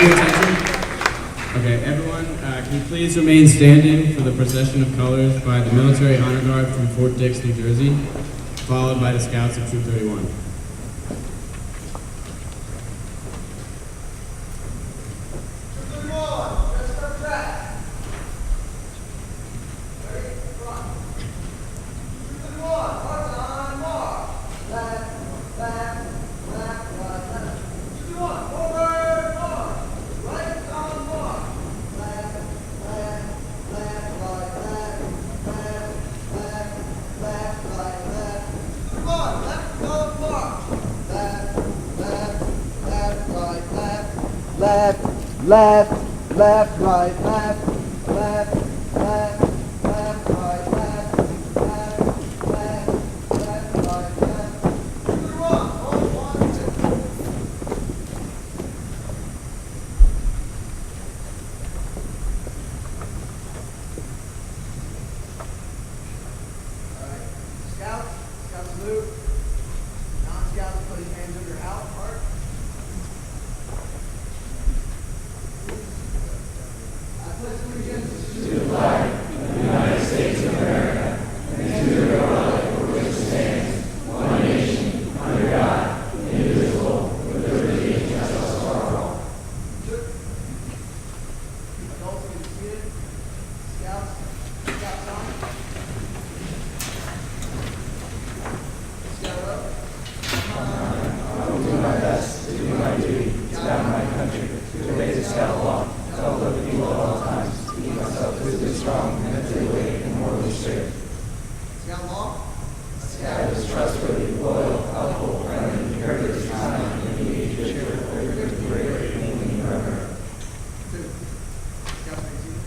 your attention? Okay, everyone, can you please remain standing for the procession of colors by the Military Honor Guard from Fort Dix, New Jersey, followed by the Scouts of Troop 31. Left, left, right, left, left, left, left, right, left, left, left, left, right, left. 2, 1, 1, 2. All right, Scouts salute. Non-scouts, put your hands over your heart. To the flag of the United States of America and to the republic for which it stands, one nation, under God, indivisible, with liberty and justice for all. Adults can be seated. Scouts, Scout sign. Scout up. I will do my best to do my duty, to guide my country, to obey the Scout law, to outlive evil at all times, to keep myself physically strong, mentally awake, and morally straight. Scout law. Scout is trustworthy, loyal, helpful, friendly, courteous, kind, and immediate, cheerful, brave, and forever. 2. Scout stay seated.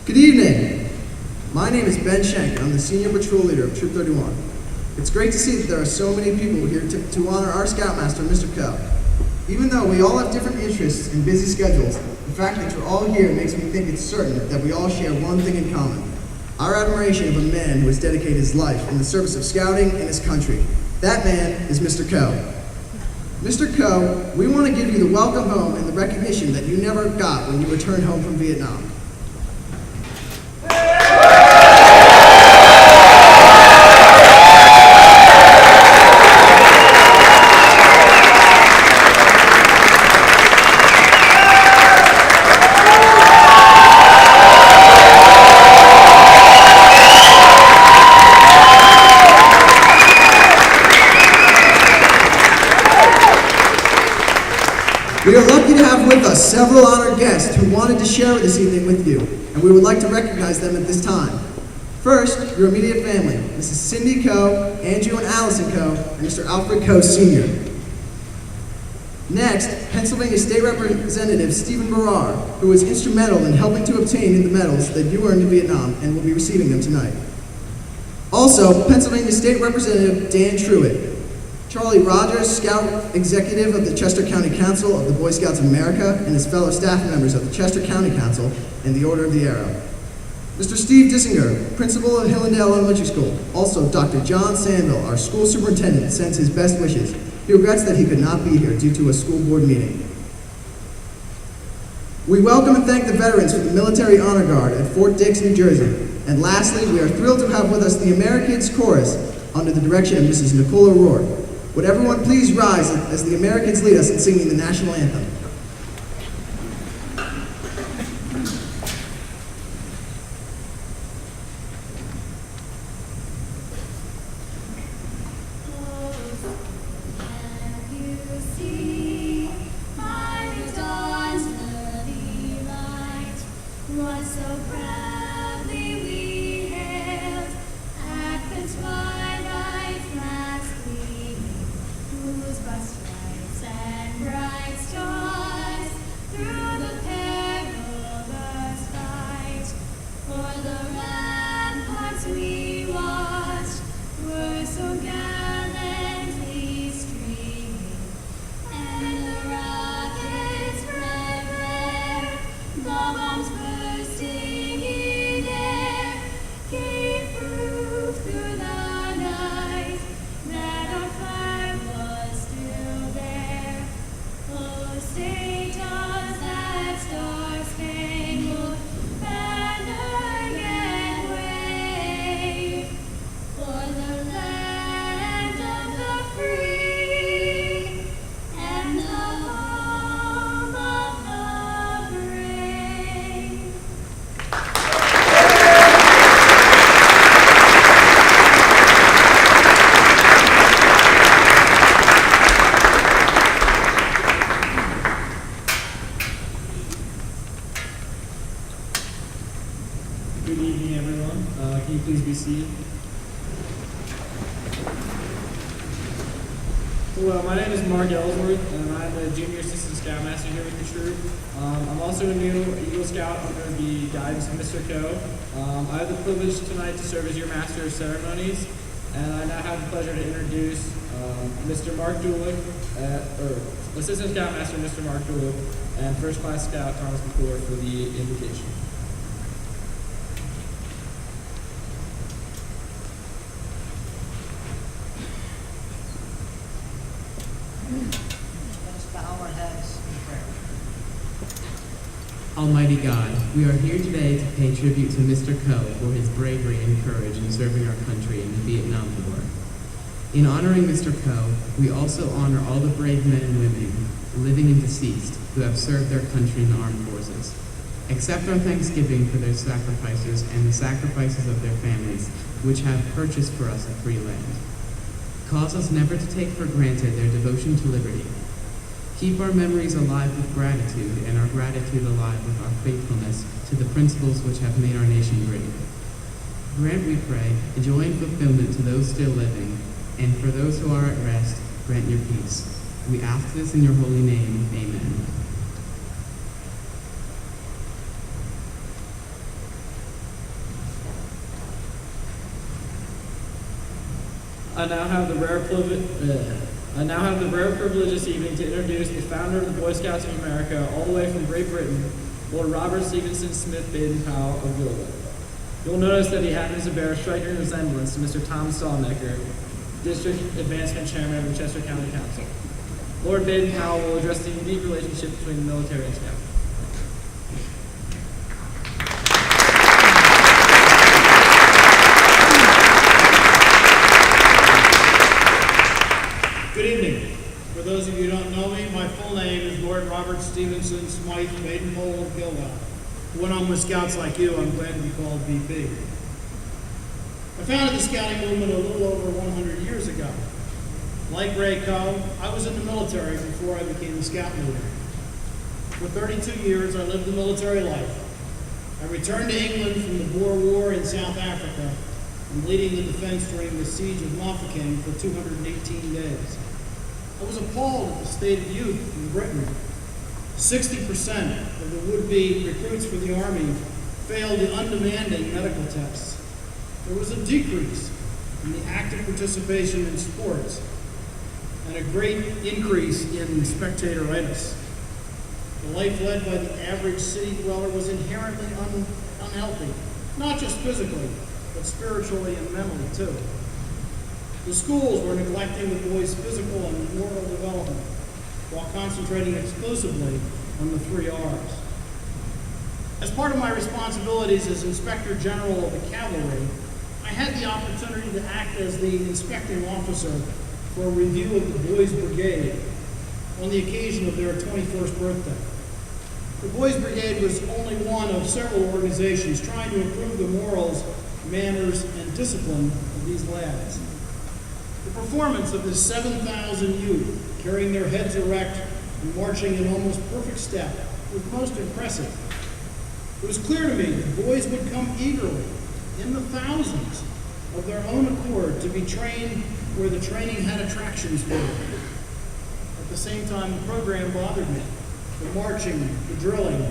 Good evening. My name is Ben Schenk, and I'm the Senior Patrol Leader of Troop 31. It's great to see that there are so many people here to honor our Scoutmaster, Mr. Coe. Even though we all have different interests and busy schedules, the fact that you're all here makes me think it's certain that we all share one thing in common: our admiration of a man who has dedicated his life in the service of scouting and his country. That man is Mr. Coe. Mr. Coe, we want to give you the welcome home and the recognition that you never got when you returned home from Vietnam. We are lucky to have with us several honored guests who wanted to share this evening with you, and we would like to recognize them at this time. First, your immediate family, Mrs. Cindy Coe, Andrew and Allison Coe, and Mr. Alfred Coe Sr. Next, Pennsylvania State Representative Stephen Barrar, who was instrumental in helping to obtain the medals that you earned in Vietnam and will be receiving them tonight. Also, Pennsylvania State Representative Dan Truitt, Charlie Rogers, Scout Executive of the Chester County Council of the Boy Scouts of America, and his fellow staff members of the Chester County Council and the Order of the Arrow. Mr. Steve Dissinger, Principal of Hillendale Elementary School. Also, Dr. John Sandville, our school superintendent, sends his best wishes. He regrets that he could not be here due to a school board meeting. We welcome and thank the veterans from the Military Honor Guard at Fort Dix, New Jersey. And lastly, we are thrilled to have with us the Amerikids Chorus under the direction of Mrs. Nicola Rourke. Would everyone please rise as the Americans lead us in singing the national anthem? Can you please be seated? Hello, my name is Mark Ellsworth, and I'm a Junior Assistant Scoutmaster here with the troop. I'm also a new Eagle Scout under the guidance of Mr. Coe. I have the privilege tonight to serve as your Master of Ceremonies, and I now have the pleasure to introduce Mr. Mark Dulick, or Assistant Scoutmaster Mr. Mark Dulick, and First Class Scout Thomas McClure for the invocation. Let us bow our heads in prayer. Almighty God, we are here today to pay tribute to Mr. Coe for his bravery and courage in serving our country in the Vietnam War. In honoring Mr. Coe, we also honor all the brave men and women, living and deceased, who have served their country in the armed forces. Accept our thanksgiving for their sacrifices and the sacrifices of their families, which have purchased for us a free land. Cause us never to take for granted their devotion to liberty. Keep our memories alive with gratitude and our gratitude alive with our faithfulness to the principles which have made our nation great. Grant, we pray, joy and fulfillment to those still living, and for those who are at rest, grant your peace. We ask this in your holy name. Amen. I now have the rare privilege this evening to introduce the founder of the Boy Scouts of America, all the way from Great Britain, Lord Robert Stevenson Smith Baden-Powell of Gilda. You'll notice that he happens to bear a striking resemblance to Mr. Tom Stallnecker, District Advancement Chairman of the Chester County Council. Lord Baden-Powell will address the unique relationship between the military and Scouts. Good evening. For those of you who don't know me, my full name is Lord Robert Stevenson Smythe Baden-Powell of Gilda. When I'm with Scouts like you, I'm glad to be called BP. I founded the Scouting movement a little over 100 years ago. Like Ray Coe, I was in the military before I became a Scout leader. For 32 years, I lived the military life. I returned to England from the Boer War in South Africa and leading the defense during the siege of Mafeking for 218 days. I was appalled at the state of youth in Britain. 60% of the would-be recruits for the Army failed the undemanding medical tests. There was a decrease in the active participation in sports and a great increase in spectatoritis. The life led by the average city dweller was inherently unhealthy, not just physically, but spiritually and mentally too. The schools were neglecting the boys' physical and moral development while concentrating exclusively on the 3 R's. As part of my responsibilities as Inspector General of the Cavalry, I had the opportunity to act as the inspecting officer for a review of the Boys Brigade on the occasion of their 21st birthday. The Boys Brigade was only one of several organizations trying to improve the morals, manners, and discipline of these lads. The performance of the 7,000 youth carrying their heads erect and marching in almost perfect step was most impressive. It was clear to me that boys would come eagerly, in the thousands, of their own accord to be trained where the training had attractions for them. At the same time, the program bothered me. The marching, the drilling,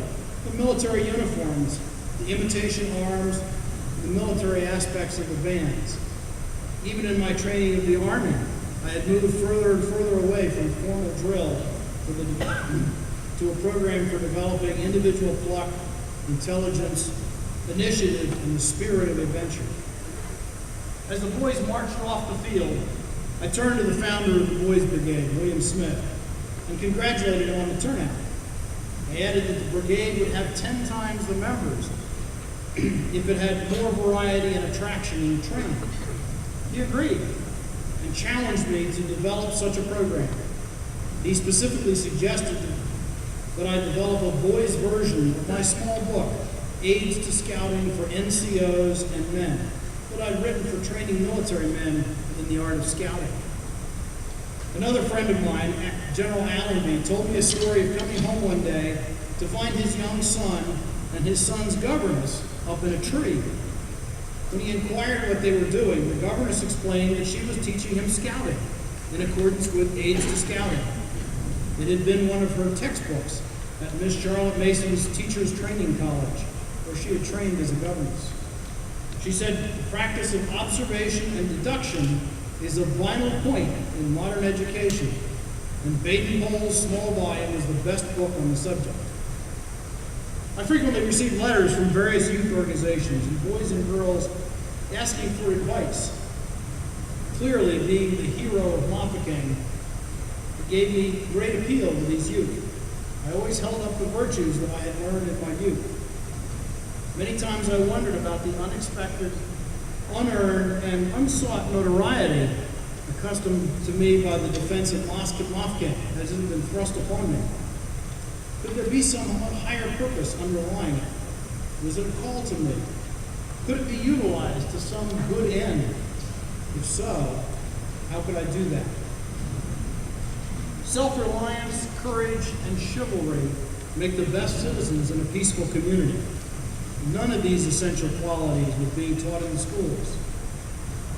the military uniforms, the imitation arms, the military aspects of the bands. Even in my training of the Army, I had moved further and further away from formal drill to a program for developing individual pluck, intelligence, initiative, and the spirit of adventure. As the boys marched off the field, I turned to the founder of the Boys Brigade, William Smith, and congratulated him on the turnout. I added that the brigade would have 10 times the members if it had more variety and attraction in training. He agreed and challenged me to develop such a program. He specifically suggested that I develop a boys' version of my small book, Aids to Scouting for NCOs and Men, that I'd written for training military men in the art of scouting. Another friend of mine, General Allenby, told me a story of coming home one day to find his young son and his son's governess up in a tree. When he inquired what they were doing, the governess explained that she was teaching him scouting in accordance with Aids to Scouting. It had been one of her textbooks at Miss Charlotte Mason's Teachers Training College, where she had trained as a governess. She said the practice of observation and deduction is a vital point in modern education, and Baden-Powell's Small Volume is the best book on the subject. I frequently receive letters from various youth organizations and boys and girls asking for advice. Clearly, being the hero of Hongliang, it gave me great appeal to these youth. I always held up the virtues that I had learned in my youth. Many times I wondered about the unexpected, unearned, and unsought notoriety accustomed to me by the defense of Hongliang as it had been thrust upon me. Could there be some higher purpose underlying it? Was it a call to me? Could it be utilized to some good end? If so, how could I do that? Self-reliance, courage, and chivalry make the best citizens in a peaceful community. None of these essential qualities were being taught in the schools.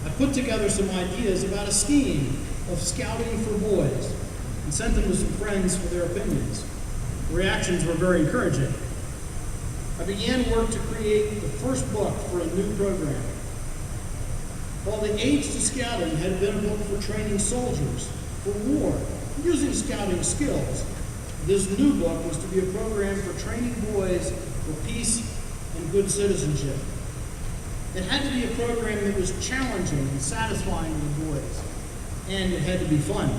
I put together some ideas about a scheme of scouting for boys and sent them to some friends for their opinions. The reactions were very encouraging. I began work to create the first book for a new program. While the Aids to Scouting had been a book for training soldiers for war, using scouting skills, this new book was to be a program for training boys for peace and good citizenship. It had to be a program that was challenging and satisfying to the boys, and it had to be fun.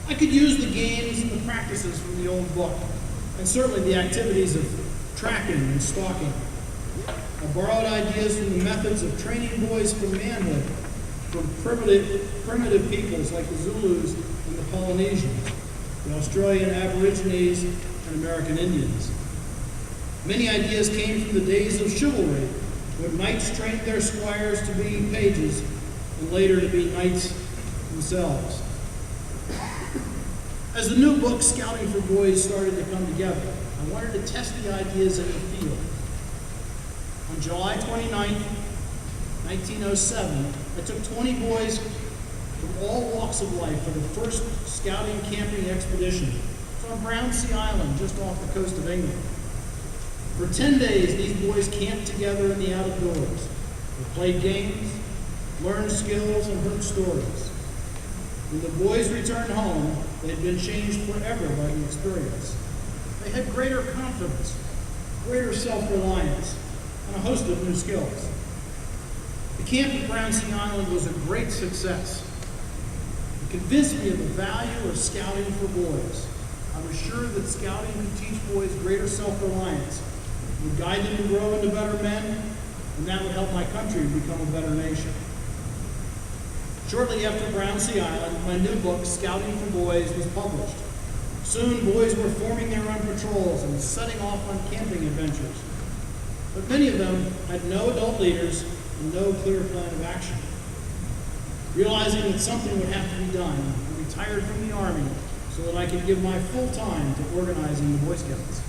I could use the games and the practices from the old book, and certainly the activities of tracking and stalking. I borrowed ideas from the methods of training boys for manhood from primitive peoples like the Zulus and the Polynesians, the Australian Aborigines, and American Indians. Many ideas came from the days of chivalry, when knights trained their squires to be pages and later to be knights themselves. As the new book, Scouting for Boys, started to come together, I wanted to test the ideas in the field. On July 29, 1907, I took 20 boys from all walks of life for the first scouting camping expedition from Brownsea Island, just off the coast of England. For 10 days, these boys camped together in the outdoors. They played games, learned skills, and heard stories. When the boys returned home, they had been changed forever by the experience. They had greater confidence, greater self-reliance, and a host of new skills. The camp at Brownsea Island was a great success. It convinced me of the value of scouting for boys. I was sure that scouting could teach boys greater self-reliance, would guide them to grow into better men, and that would help my country become a better nation. Shortly after Brownsea Island, my new book, Scouting for Boys, was published. Soon, boys were forming their own patrols and setting off on camping adventures. But many of them had no adult leaders and no clear plan of action. Realizing that something would have to be done, I retired from the Army so that I could give my full time to organizing the Boy Scouts.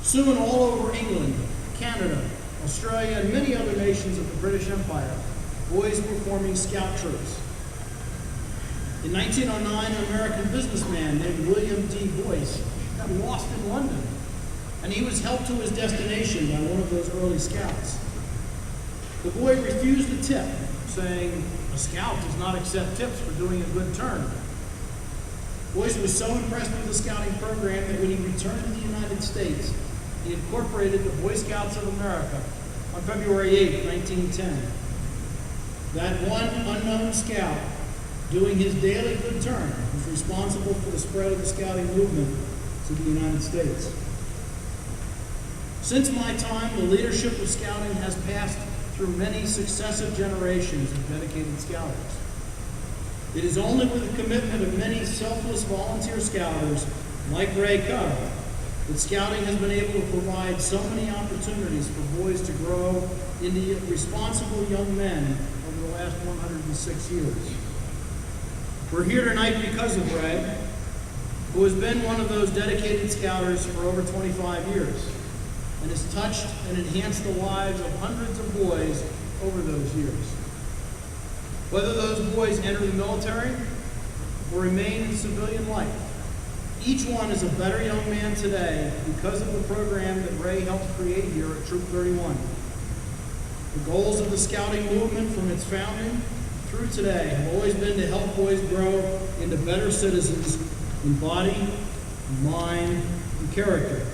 Soon, all over England, Canada, Australia, and many other nations of the British Empire, boys were forming scout troops. In 1909, an American businessman named William D. Boyce got lost in London, and he was helped to his destination by one of those early scouts. The boy refused a tip, saying, "A scout does not accept tips for doing a good turn." Boyce was so impressed with the scouting program that when he returned to the United States, he incorporated the Boy Scouts of America on February 8, 1910. That one unknown scout, doing his daily good turn, was responsible for the spread of the scouting movement to the United States. Since my time, the leadership of scouting has passed through many successive generations of dedicated scouters. It is only with the commitment of many selfless volunteer scouters like Ray Coe that scouting has been able to provide so many opportunities for boys to grow into responsible young men over the last 106 years. We're here tonight because of Ray, who has been one of those dedicated scouters for over 25 years. and has touched and enhanced the lives of hundreds of boys over those years. Whether those boys enter the military or remain in civilian life, each one is a better young man today because of the program that Ray helped create here at Troop 31. The goals of the scouting movement from its founding through today have always been to help boys grow into better citizens in body, mind, and character.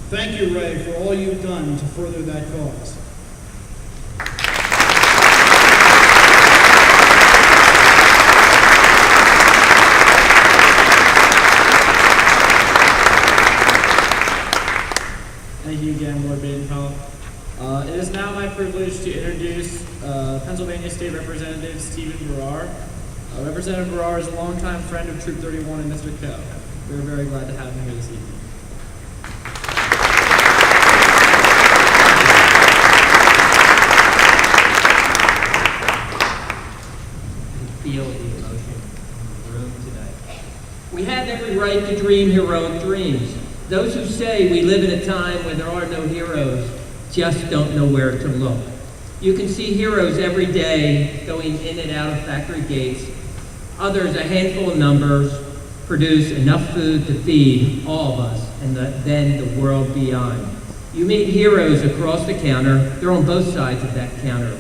Thank you, Ray, for all you've done to further that cause. Thank you again, Lord Baden-Powell. It is now my privilege to introduce Pennsylvania State Representative Stephen Barrar. Representative Barrar is a longtime friend of Troop 31 and Mr. Coe. We're very glad to have him here this evening. Feel the emotion in the room today. We have every right to dream heroic dreams. Those who say we live in a time when there are no heroes just don't know where to look. You can see heroes every day going in and out of factory gates. Others, a handful of numbers, produce enough food to feed all of us and then the world beyond. You meet heroes across the counter. They're on both sides of that counter.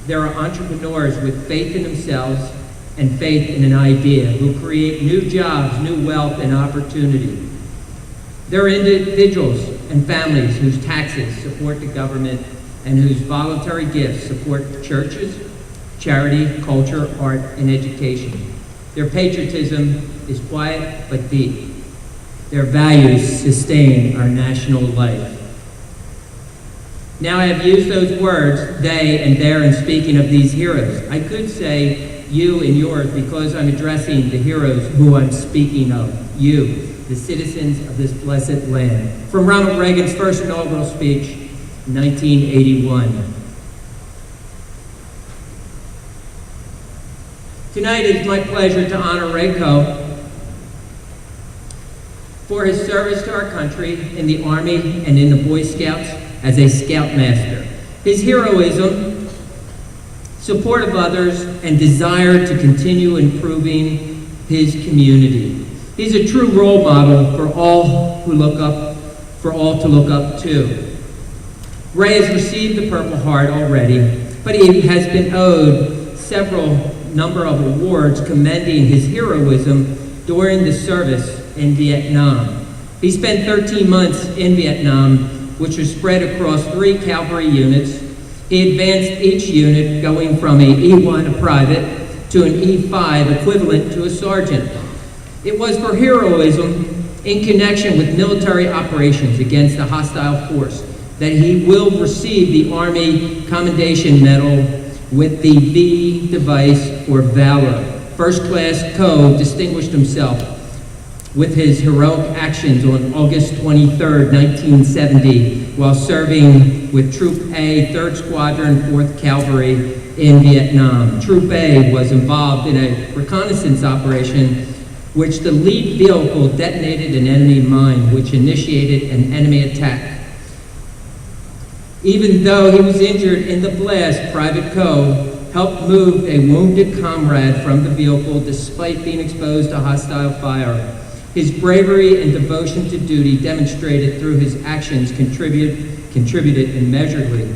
There are entrepreneurs with faith in themselves and faith in an idea who create new jobs, new wealth, and opportunity. There are individuals and families whose taxes support the government and whose voluntary gifts support churches, charity, culture, art, and education. Their patriotism is quiet but deep. Their values sustain our national life. Now I have used those words, they and their, in speaking of these heroes. I could say you and yours because I'm addressing the heroes who I'm speaking of, you, the citizens of this blessed land. From Ronald Reagan's first inaugural speech, 1981. Tonight it is my pleasure to honor Ray Coe for his service to our country in the Army and in the Boy Scouts as a Scoutmaster. His heroism, support of others, and desire to continue improving his community. He's a true role model for all to look up to. Ray has received the Purple Heart already, but he has been owed several number of awards commending his heroism during the service in Vietnam. He spent 13 months in Vietnam, which was spread across 3 cavalry units. He advanced each unit going from a E1, a private, to an E5, equivalent to a sergeant. It was for heroism in connection with military operations against a hostile force that he will receive the Army Commendation Medal with the V device for valor. First Class Coe distinguished himself with his heroic actions on August 23, 1970, while serving with Troop A, 3rd Squadron, 4th Cavalry in Vietnam. Troop A was involved in a reconnaissance operation which the lead vehicle detonated an enemy mine, which initiated an enemy attack. Even though he was injured in the blast, Private Coe helped move a wounded comrade from the vehicle despite being exposed to hostile fire. His bravery and devotion to duty demonstrated through his actions contributed immeasurably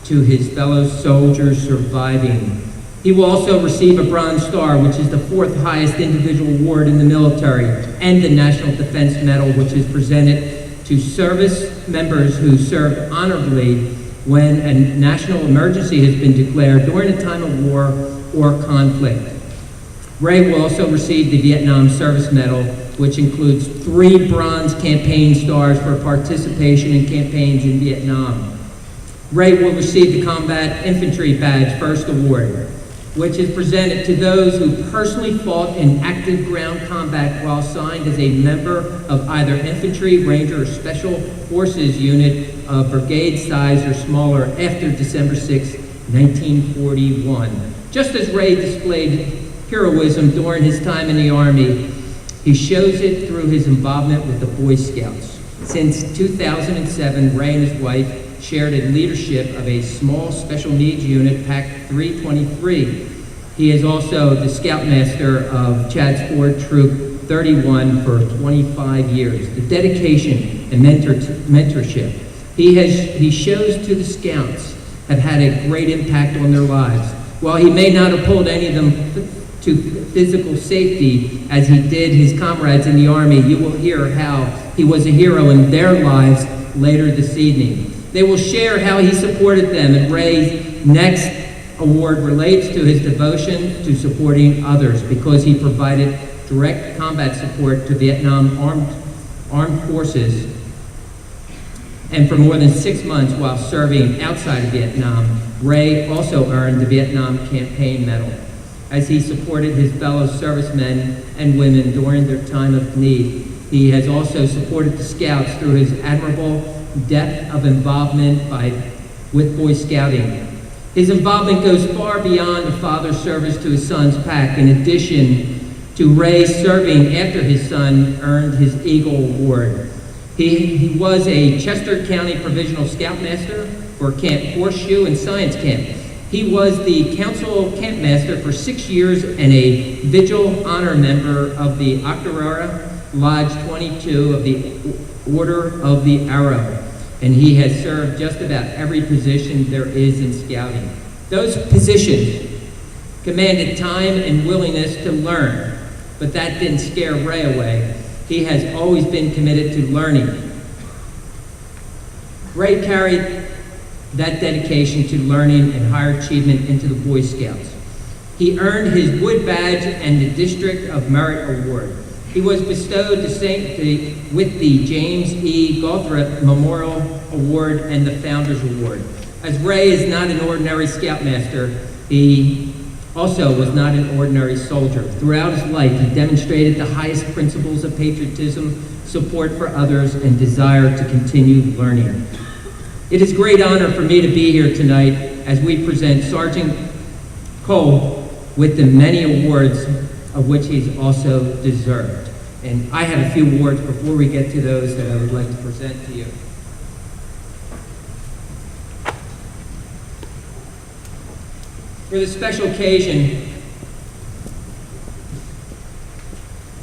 to his fellow soldiers surviving. He will also receive a Bronze Star, which is the 4th highest individual award in the military, and the National Defense Medal, which is presented to service members who served honorably when a national emergency has been declared during a time of war or conflict. Ray will also receive the Vietnam Service Medal, which includes 3 Bronze Campaign Stars for participation in campaigns in Vietnam. Ray will receive the Combat Infantry Badge First Award, which is presented to those who personally fought in active ground combat while assigned as a member of either infantry, ranger, or special forces unit of brigade size or smaller after December 6, 1941. Just as Ray displayed heroism during his time in the Army, he shows it through his involvement with the Boy Scouts. Since 2007, Ray and his wife shared in leadership of a small special needs unit, PAC 323. He is also the Scoutmaster of Chad's Ford Troop 31 for 25 years. The dedication and mentorship he shows to the Scouts have had a great impact on their lives. While he may not have pulled any of them to physical safety as he did his comrades in the Army, you will hear how he was a hero in their lives later this evening. They will share how he supported them, and Ray's next award relates to his devotion to supporting others because he provided direct combat support to Vietnam armed forces, and for more than 6 months while serving outside of Vietnam. Ray also earned the Vietnam Campaign Medal as he supported his fellow servicemen and women during their time of need. He has also supported the Scouts through his admirable depth of involvement with Boy Scouting. His involvement goes far beyond the father's service to his son's pack. In addition to Ray serving after his son earned his Eagle Award. He was a Chester County Provisional Scoutmaster for Camp Horseshoe and Science Camp. He was the Council Camp Master for 6 years and a Vigil Honor member of the Octorara Lodge 22 of the Order of the Arrow. And he has served just about every position there is in Scouting. Those positions commanded time and willingness to learn, but that didn't scare Ray away. He has always been committed to learning. Ray carried that dedication to learning and higher achievement into the Boy Scouts. He earned his Wood Badge and the District of Merit Award. He was bestowed with the James E. Gothrop Memorial Award and the Founders Award. As Ray is not an ordinary Scoutmaster, he also was not an ordinary soldier. Throughout his life, he demonstrated the highest principles of patriotism, support for others, and desire to continue learning. It is a great honor for me to be here tonight as we present Sergeant Cole with the many awards of which he's also deserved. And I have a few awards before we get to those that I would like to present to you. For this special occasion,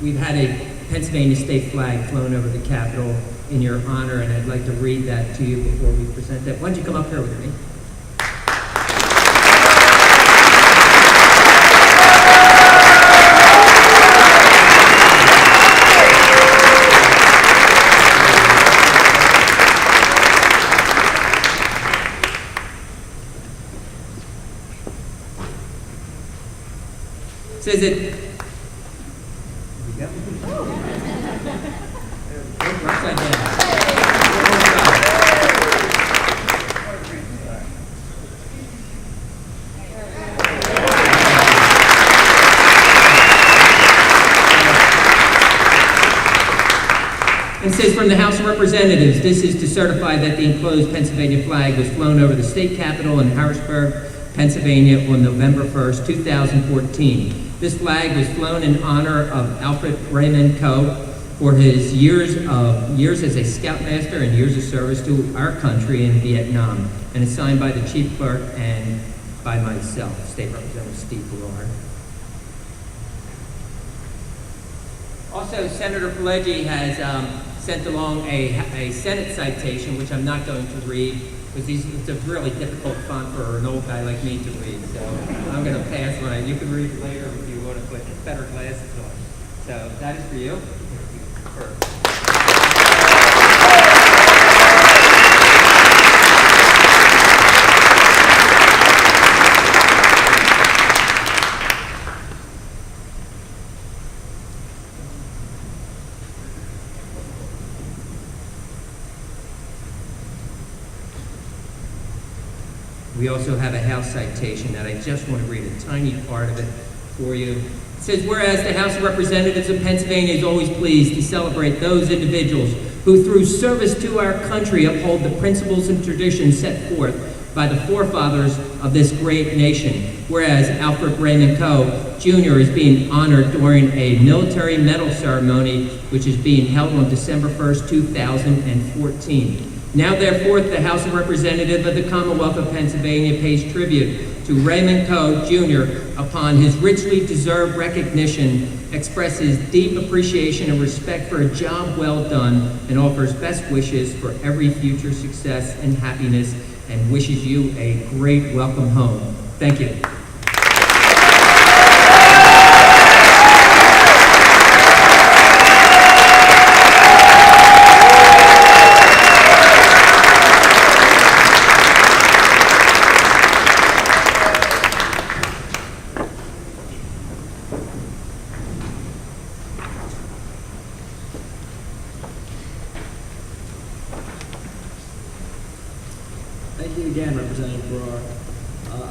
we've had a Pennsylvania state flag flown over the Capitol in your honor, and I'd like to read that to you before we present that. Why don't you come up here with me? It says it. Here we go. Upside down. It says, from the House of Representatives, this is to certify that the enclosed Pennsylvania flag was flown over the state capitol in Harrisburg, Pennsylvania on November 1st, 2014. This flag was flown in honor of Alfred Raymond Coe for his years as a Scoutmaster and years of service to our country in Vietnam, and is signed by the Chief Clerk and by myself, State Representative Steve Berard. Also, Senator Pileggi has sent along a Senate citation, which I'm not going to read, because it's a really difficult font for an old guy like me to read, so I'm going to pass on it. You can read it later if you want to put better glasses on. So that is for you. We also have a House citation that I just want to read a tiny part of it for you. It says, whereas the House of Representatives of Pennsylvania is always pleased to celebrate those individuals who through service to our country uphold the principles and traditions set forth by the forefathers of this great nation. Whereas Alfred Raymond Coe, Jr. is being honored during a military medal ceremony, which is being held on December 1st, 2014. Now, therefore, the House of Representatives of the Commonwealth of Pennsylvania pays tribute to Raymond Coe, Jr. upon his richly deserved recognition, expresses deep appreciation and respect for a job well done, and offers best wishes for every future success and happiness, and wishes you a great welcome home. Thank you. Thank you again, Representative Brewer.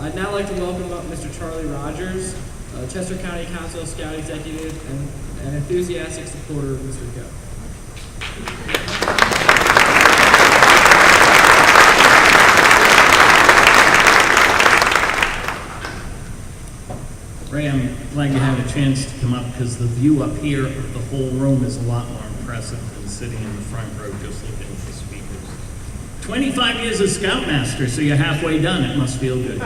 I'd now like to welcome up Mr. Charlie Rogers, Chester County Council Scout Executive and an enthusiastic supporter of Mr. Coe. Ray, I'm glad you had a chance to come up because the view up here of the whole room is a lot more impressive than sitting in the front row just looking at the speakers. 25 years as Scoutmaster, so you're halfway done. It must feel good.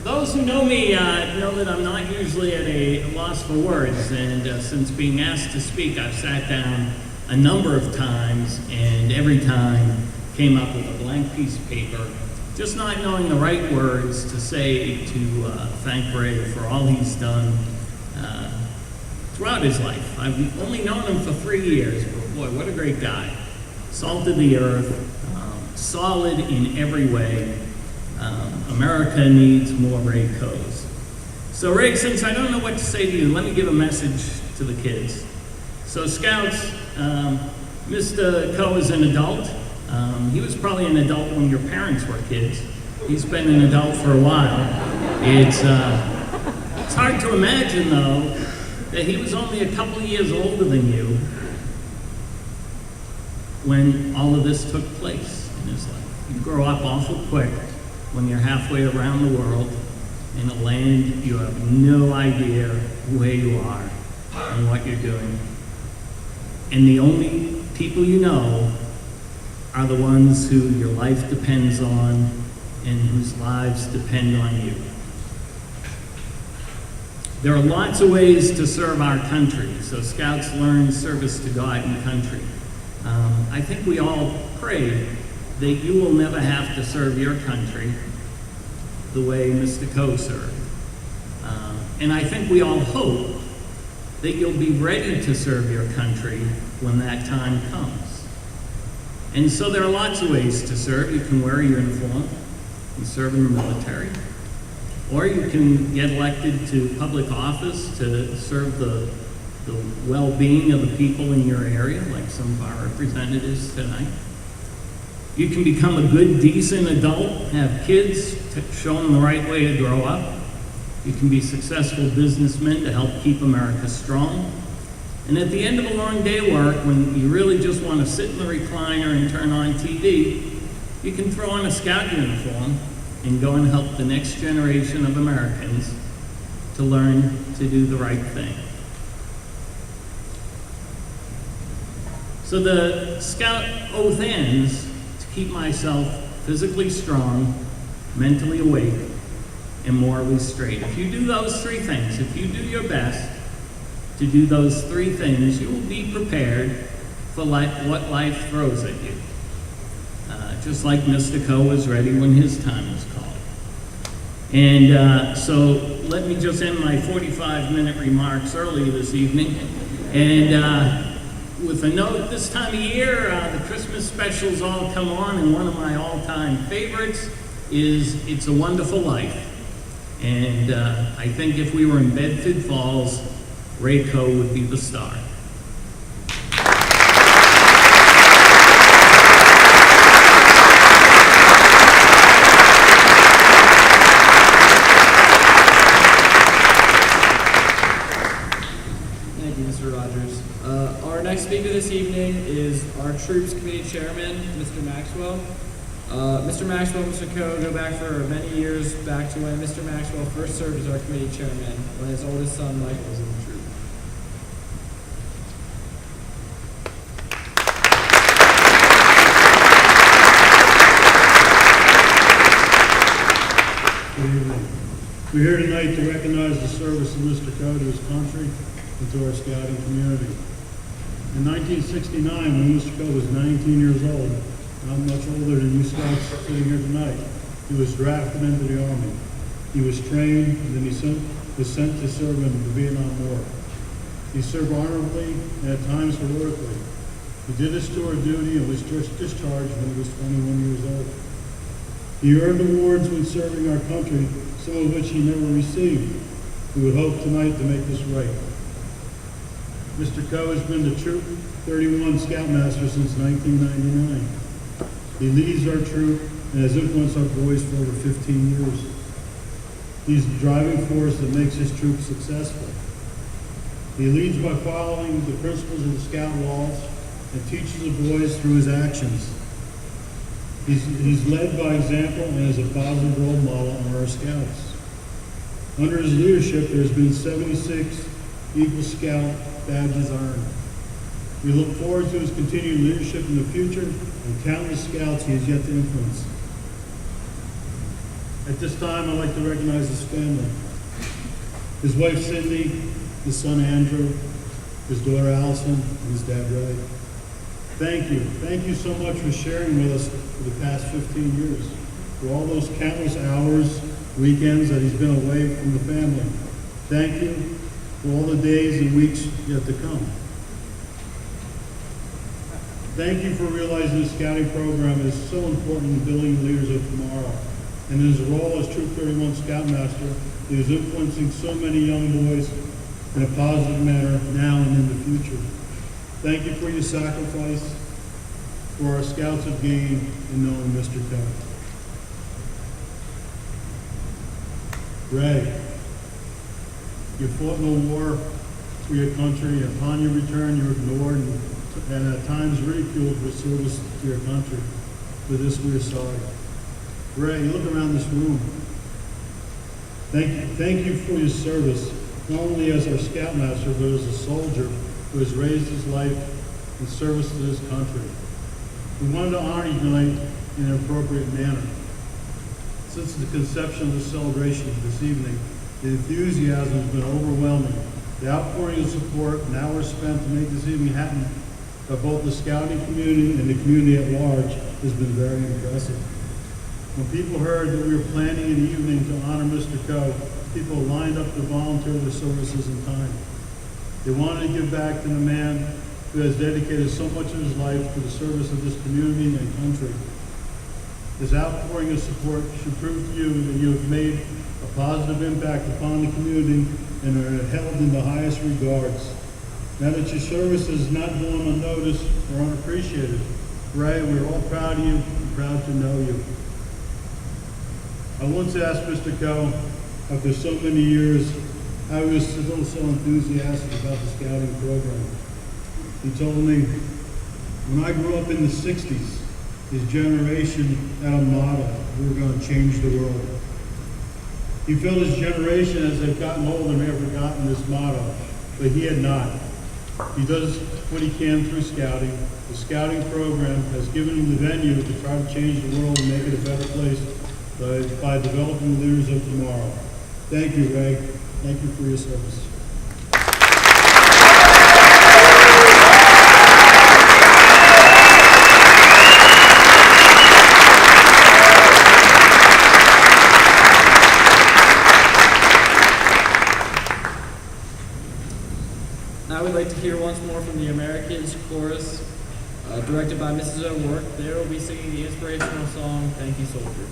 Those who know me know that I'm not usually at a loss for words, and since being asked to speak, I've sat down a number of times, and every time came up with a blank piece of paper, just not knowing the right words to say to thank Ray for all he's done throughout his life. I've only known him for 3 years, but boy, what a great guy. Salt of the earth, solid in every way. America needs more Ray Coes. So Ray, since I don't know what to say to you, let me give a message to the kids. So Scouts, Mr. Coe is an adult. He was probably an adult when your parents were kids. He's been an adult for a while. It's hard to imagine, though, that he was only a couple of years older than you when all of this took place in his life. You grow up awful quick when you're halfway around the world in a land you have no idea where you are and what you're doing. And the only people you know are the ones who your life depends on and whose lives depend on you. There are lots of ways to serve our country, so Scouts learn service to God and country. I think we all pray that you will never have to serve your country the way Mr. Coe served. And I think we all hope that you'll be ready to serve your country when that time comes. And so there are lots of ways to serve. You can wear a uniform and serve in the military, or you can get elected to public office to serve the well-being of the people in your area, like some of our representatives tonight. You can become a good, decent adult, have kids, show them the right way to grow up. You can be successful businessmen to help keep America strong. And at the end of a long day of work, when you really just want to sit in the recliner and turn on TV, you can throw on a Scout uniform and go and help the next generation of Americans to learn to do the right thing. So the Scout oath ends to keep myself physically strong, mentally awake, and morally straight. If you do those three things, if you do your best to do those three things, you will be prepared for what life throws at you. Just like Mr. Coe was ready when his time was called. And so let me just end my 45-minute remarks early this evening. And with a note, this time of year, the Christmas specials all come on, and one of my all-time favorites is It's a Wonderful Life. And I think if we were in Bedford Falls, Ray Coe would be the star. Thank you, Mr. Rogers. Our next speaker this evening is our Troops Committee Chairman, Mr. Maxwell. Mr. Maxwell and Mr. Coe go back for many years back to when Mr. Maxwell first served as our committee chairman when his oldest son, Michael, was in the troop. Good evening. We're here tonight to recognize the service of Mr. Coe to his country and to our scouting community. In 1969, when Mr. Coe was 19 years old, not much older than you scouts sitting here tonight, he was drafted into the Army. He was trained, and then was sent to serve in the Vietnam War. He served honorably and at times heroically. He did his tour of duty and was just discharged when he was 21 years old. He earned awards when serving our country, some of which he never received. We would hope tonight to make this right. Mr. Coe has been the Troop 31 Scoutmaster since 1999. He leads our troop and has influenced our boys for over 15 years. He's the driving force that makes his troop successful. He leads by following the principles of the Scout laws and teaches the boys through his actions. He's led by example and is a positive role model on our Scouts. Under his leadership, there's been 76 Eagle Scout badges earned. We look forward to his continued leadership in the future and countless Scouts he has yet to influence. At this time, I'd like to recognize his family. His wife, Cindy, his son, Andrew, his daughter, Allison, and his dad, Ray. Thank you. Thank you so much for sharing with us for the past 15 years, for all those countless hours, weekends that he's been away from the family. Thank you for all the days and weeks yet to come. Thank you for realizing the scouting program is so important in building the leaders of tomorrow. And in his role as Troop 31 Scoutmaster, he is influencing so many young boys in a positive manner now and in the future. Thank you for your sacrifice for our Scouts have gained in knowing Mr. Coe. Ray, you fought in a war for your country, and upon your return you were ignored and at times ridiculed for service to your country. For this we are sorry. Ray, look around this room. Thank you for your service, not only as our Scoutmaster, but as a soldier who has raised his life in service to this country. We wanted to honor you tonight in an appropriate manner. Since the conception of the celebration this evening, the enthusiasm has been overwhelming. The outpouring of support and hours spent to make this evening happen by both the scouting community and the community at large has been very impressive. When people heard that we were planning an evening to honor Mr. Coe, people lined up to volunteer their services and time. They wanted to give back to the man who has dedicated so much of his life to the service of this community and country. This outpouring of support should prove to you that you have made a positive impact upon the community and are held in the highest regards. Now that your service is not going unnoticed or unappreciated, Ray, we're all proud of you and proud to know you. I once asked Mr. Coe, after so many years, how he was still so enthusiastic about the scouting program. He told me, when I grew up in the 60s, his generation had a motto: we were going to change the world. He felt his generation, as they've gotten older, may have forgotten this motto, but he had not. He does what he can through scouting. The scouting program has given him the venue to try to change the world and make it a better place by developing the leaders of tomorrow. Thank you, Ray. Thank you for your service. Now we'd like to hear once more from the Americans chorus, directed by Mrs. O'Rourke. They will be singing the inspirational song, Thank You, Soldier.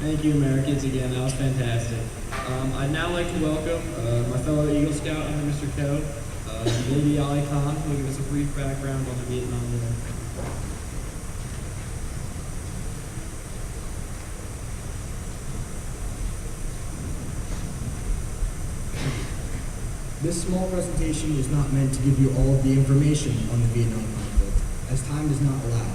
Thank you, Americans, again. That was fantastic. I'd now like to welcome my fellow Eagle Scout under Mr. Coe, Lady Ali Khan, who will give us a brief background on the Vietnam War. This small presentation is not meant to give you all of the information on the Vietnam conflict, as time does not allow.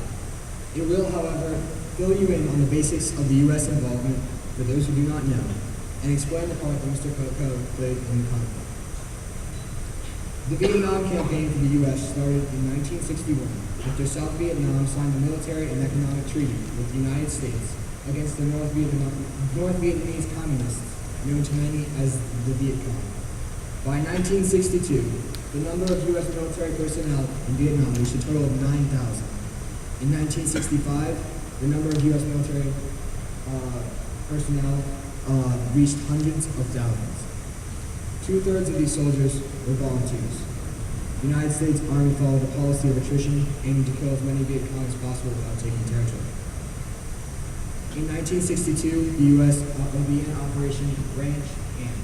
It will, however, fill you in on the basics of the U.S. involvement for those who do not know, and explain the part that Mr. Coe played in the conflict. The Vietnam campaign for the U.S. started in 1961 after South Vietnam signed a military and economic treaty with the United States against the North Vietnamese communists, known to many as the Viet Cong. By 1962, the number of U.S. military personnel in Vietnam reached a total of 9,000. In 1965, the number of U.S. military personnel reached hundreds of thousands. 2/3 of these soldiers were volunteers. The United States Army followed a policy of attrition, aiming to kill as many Viet Cong as possible without taking territory. In 1962, the U.S. began Operation Ranch Hand.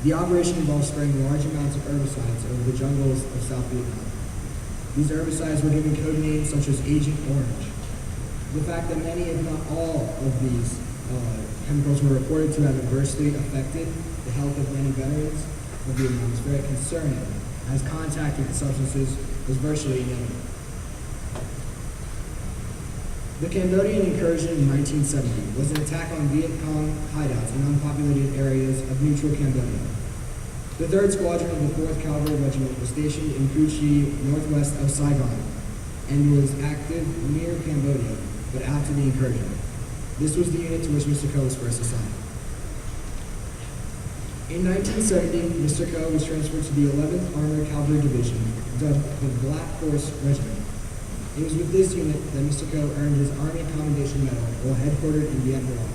The operation involved spraying large amounts of herbicides over the jungles of South Vietnam. These herbicides were given code names such as Agent Orange. The fact that many, if not all, of these chemicals were reported to have adversely affected the health of many veterans of Vietnam is very concerning, as contact with the substances was virtually inevitable. The Cambodian incursion in 1970 was an attack on Viet Cong hideouts in unpopulated areas of neutral Cambodia. The 3rd Squadron of the 4th Cavalry Regiment was stationed in Cu Chi, northwest of Saigon, and was active near Cambodia, but after the incursion. This was the unit to which Mr. Coe was first assigned. In 1970, Mr. Coe was transferred to the 11th Armored Cavalry Division, dubbed the Black Horse Regiment. It was with this unit that Mr. Coe earned his Army Commendation Medal while headquartered in Viet Nam.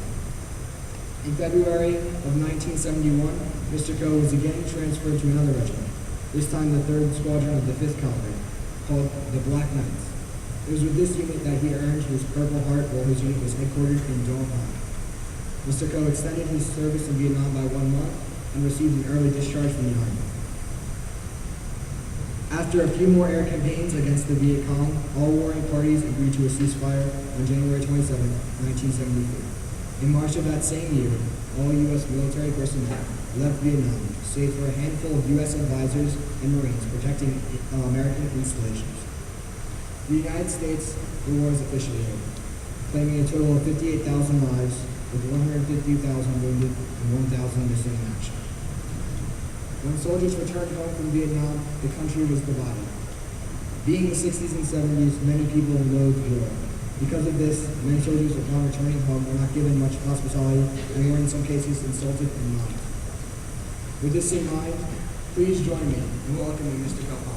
In February of 1971, Mr. Coe was again transferred to another regiment, this time the 3rd Squadron of the 5th Cavalry, called the Black Knights. It was with this unit that he earned his Purple Heart while his unit was headquartered in Dong Hai. Mr. Coe extended his service in Vietnam by 1 month and received an early discharge from the Army. After a few more air campaigns against the Viet Cong, all warring parties agreed to a ceasefire on January 27, 1973. In March of that same year, all U.S. military personnel left Vietnam, save for a handful of U.S. advisors and Marines protecting American installations. The United States, the war is officially over, claiming a total of 58,000 lives, with 150,000 wounded and 1,000 missing in action. When soldiers returned home from Vietnam, the country was divided. Being the 60s and 70s, many people loathed war. Because of this, many soldiers upon returning home were not given much hospitality and were in some cases insulted and mocked. With this in mind, please join me in welcoming Mr. Coe.